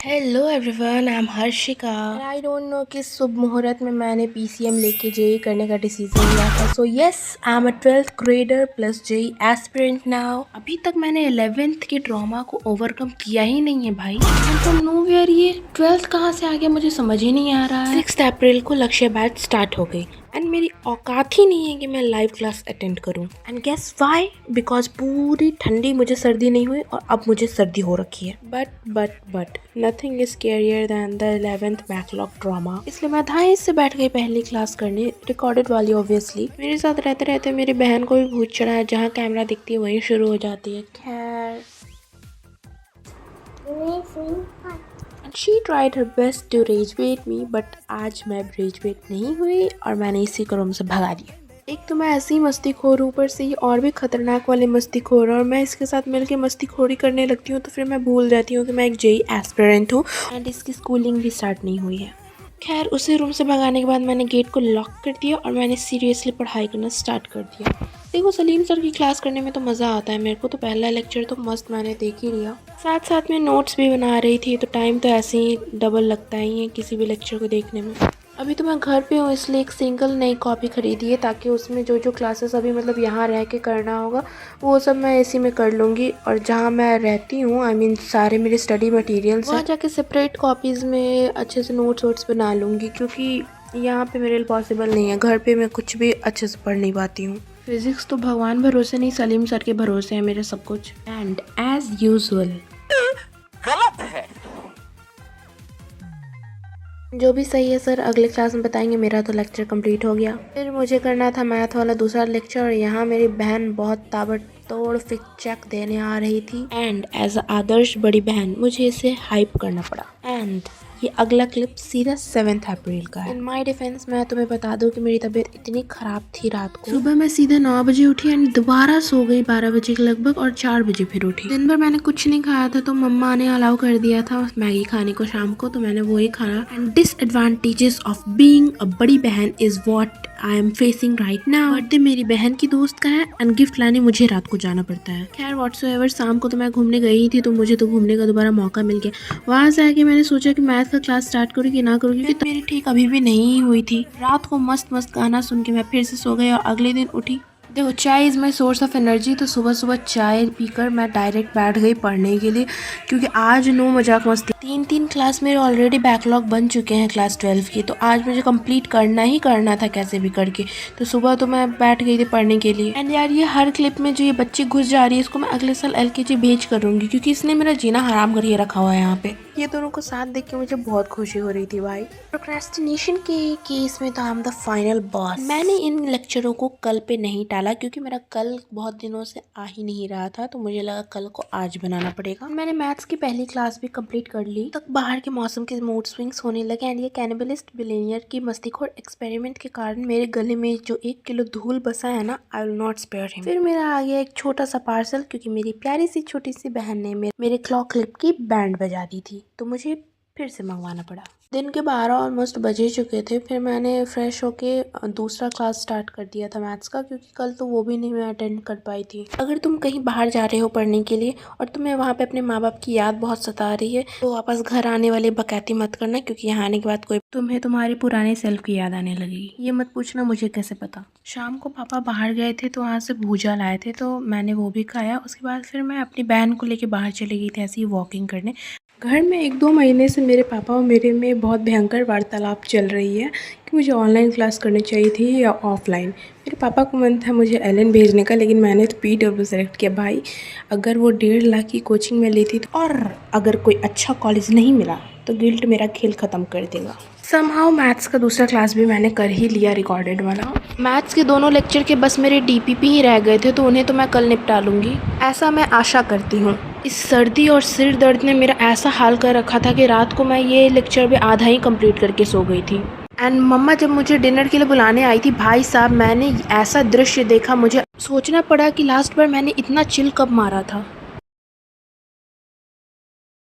Hello everyone, I am Harshika. I don't know किस शुभ मुहूर्त में मैंने पीसीएम लेके जेई करने का डिसीजन लिया था। So yes, I am a 12th grader plus JEE aspirant now. अभी तक मैंने 11th के ड्रामा को ओवरकम किया ही नहीं है भाई। फ्रॉम नोवेयर ये 12th कहाँ से आ गया मुझे समझ ही नहीं आ रहा है। 6 अप्रैल को लक्ष्य बैच स्टार्ट हो गई एंड मेरी औकात ही नहीं है कि मैं लाइव क्लास अटेंड करूं। And guess why? बिकॉज पूरी ठंडी मुझे सर्दी नहीं हुई और अब मुझे सर्दी हो रखी है। But nothing is scarier than the 11th backlog drama. इसलिए मैं धाई से बैठ गई पहली क्लास करने, रिकॉर्डेड वाली ऑब्वियसली। मेरे साथ रहते रहते मेरी बहन को भी भूत चढ़ा है, जहाँ कैमरा दिखती है वहीं शुरू हो जाती है। खैर, she tried her best to rage bait me, but आज मैं रेज बेट नहीं हुई और मैंने इसी को रूम से भगा दिया। एक तो मैं ऐसी मस्तीखोर हूँ, ऊपर से ये और भी खतरनाक वाले मस्तीखोर, और मैं इसके साथ मिलके मस्तीखोरी करने लगती हूँ तो फिर मैं भूल जाती हूँ कि मैं एक जेई एस्पिरेंट हूँ एंड इसकी स्कूलिंग भी स्टार्ट नहीं हुई है। खैर, उसे रूम से भगाने के बाद मैंने गेट को लॉक कर दिया और मैंने सीरियसली पढ़ाई करना स्टार्ट कर दिया। देखो, सलीम सर की क्लास करने में तो मज़ा आता है मेरे को, तो पहला लेक्चर तो मस्त मैंने देख ही लिया। साथ साथ में नोट्स भी बना रही थी, तो टाइम तो ऐसे ही डबल लगता ही है किसी भी लेक्चर को देखने में। अभी तो मैं घर पे हूँ, इसलिए एक सिंगल नई कॉपी खरीदी है ताकि उसमें जो जो क्लासेस अभी मतलब यहाँ रह के करना होगा वो सब मैं इसी में कर लूँगी। और जहाँ मैं रहती हूँ, आई मीन सारे मेरे स्टडी मटेरियल्स वहाँ जाके सेपरेट कॉपीज़ में अच्छे से नोट्स वोट्स बना लूँगी, क्योंकि यहाँ पे मेरे लिए पॉसिबल नहीं है। घर पे मैं कुछ भी अच्छे से पढ़ नहीं पाती हूँ। फिजिक्स तो भगवान भरोसे नहीं, सलीम सर के भरोसे है मेरे सब कुछ। एंड एज यूजुअल गलत है। जो भी सही है सर अगले क्लास में बताएंगे। मेरा तो लेक्चर कंप्लीट हो गया। फिर मुझे करना था मैथ वाला दूसरा लेक्चर, और यहाँ मेरी बहन बहुत ताबड़तोड़ फिक चेक देने आ रही थी एंड एज आदर्श बड़ी बहन मुझे इसे हाइप करना पड़ा। एंड ये अगला क्लिप सीधा 7 अप्रैल का है। इन माई डिफेंस मैं तुम्हें बता दूं कि मेरी तबीयत इतनी खराब थी, रात को सुबह मैं सीधे 9 बजे उठी एंड दोबारा सो गई 12 बजे के लगभग, और 4 बजे फिर उठी। दिन भर मैंने कुछ नहीं खाया था, तो मम्मा ने अलाउ कर दिया था मैगी खाने को शाम को, तो मैंने वही खाना। And disadvantages of being a बड़ी बहन is what I am facing right now. Birthday मेरी बहन की दोस्त का है एंड गिफ्ट लाने मुझे रात को जाना पड़ता है। खैर व्हाट्सोएवर, शाम को तो मैं घूमने गई थी, तो मुझे तो घूमने का दोबारा मौका मिल गया। वहां से आके मैंने सोचा कि मैथ का क्लास स्टार्ट करूँ कि ना करूँ, क्योंकि मेरी ठीक अभी भी नहीं हुई थी। रात को मस्त मस्त गाना सुन के मैं फिर से सो गई और अगले दिन उठी। देखो, चाय is my source of energy, तो सुबह सुबह चाय पीकर मैं डायरेक्ट बैठ गई पढ़ने के लिए, क्योंकि आज नो मजाक मस्ती 3 क्लास मेरे ऑलरेडी बैकलॉग बन चुके हैं क्लास 12 की, तो आज मुझे कंप्लीट करना ही करना था कैसे भी करके। तो सुबह तो मैं बैठ गई थी पढ़ने के लिए। एंड यार, ये हर क्लिप में जो ये बच्ची घुस जा रही है, इसको मैं अगले साल LKG भेज करूँगी, क्योंकि इसने मेरा जीना हराम करके रखा हुआ है यहाँ पे। ये दोनों को साथ देख के मुझे बहुत खुशी हो रही थी भाई। प्रोक्रेस्टिनेशन के केस में तो I am the final boss. मैंने इन लेक्चरों को कल पे नहीं टाला, क्योंकि मेरा कल बहुत दिनों से आ ही नहीं रहा था, तो मुझे लगा कल को आज बनाना पड़ेगा। मैंने मैथ्स की पहली क्लास भी कंप्लीट कर ली। तक बाहर के मौसम के मूड स्विंग्स होने लगे एंड ये कैनिबलिस्ट बिलियनियर की मस्तीखोर एक्सपेरिमेंट के कारण मेरे गले में जो 1 किलो धूल बसा है ना, I will not spare him. फिर मेरा आ गया एक छोटा सा पार्सल, क्योंकि मेरी प्यारी सी छोटी सी बहन ने मेरे क्लॉक क्लिप की बैंड बजा दी थी, तो मुझे फिर से मंगवाना पड़ा। दिन के 12 ऑलमोस्ट बजे चुके थे। फिर मैंने फ्रेश होके दूसरा क्लास स्टार्ट कर दिया था मैथ्स का, क्योंकि कल तो वो भी नहीं मैं अटेंड कर पाई थी। अगर तुम कहीं बाहर जा रहे हो पढ़ने के लिए और तुम्हें वहाँ पे अपने माँ बाप की याद बहुत सता रही है, तो वापस घर आने वाली बकैती मत करना, क्योंकि यहाँ आने के बाद कोई तुम्हें तुम्हारे पुराने सेल्फ की याद आने लगेगी। ये मत पूछना मुझे कैसे पता। शाम को पापा बाहर गए थे, तो वहाँ से भूजा लाए थे, तो मैंने वो भी खाया। उसके बाद फिर मैं अपनी बहन को लेके बाहर चली गई थी ऐसे ही वॉकिंग करने। घर में 1-2 महीने से मेरे पापा और मेरे में बहुत भयंकर वार्तालाप चल रही है कि मुझे ऑनलाइन क्लास करनी चाहिए थी या ऑफलाइन। मेरे पापा को मन था मुझे LN भेजने का, लेकिन मैंने तो PW सेलेक्ट किया। भाई, अगर वो 1.5 लाख की कोचिंग में लेती और अगर कोई अच्छा कॉलेज नहीं मिला तो गिल्ट मेरा खेल ख़त्म कर देगा। समहाउ मैथ्स का दूसरा क्लास भी मैंने कर ही लिया, रिकॉर्डेड वाला। मैथ्स के दोनों लेक्चर के बस मेरे DPP ही रह गए थे, तो उन्हें तो मैं कल निपटा लूँगी, ऐसा मैं आशा करती हूँ। इस सर्दी और सिर दर्द ने मेरा ऐसा हाल कर रखा था कि रात को मैं ये लेक्चर भी आधा ही कंप्लीट करके सो गई थी। एंड मम्मा जब मुझे डिनर के लिए बुलाने आई थी, भाई साहब मैंने ऐसा दृश्य देखा, मुझे सोचना पड़ा कि लास्ट बार मैंने इतना चिल कब मारा था।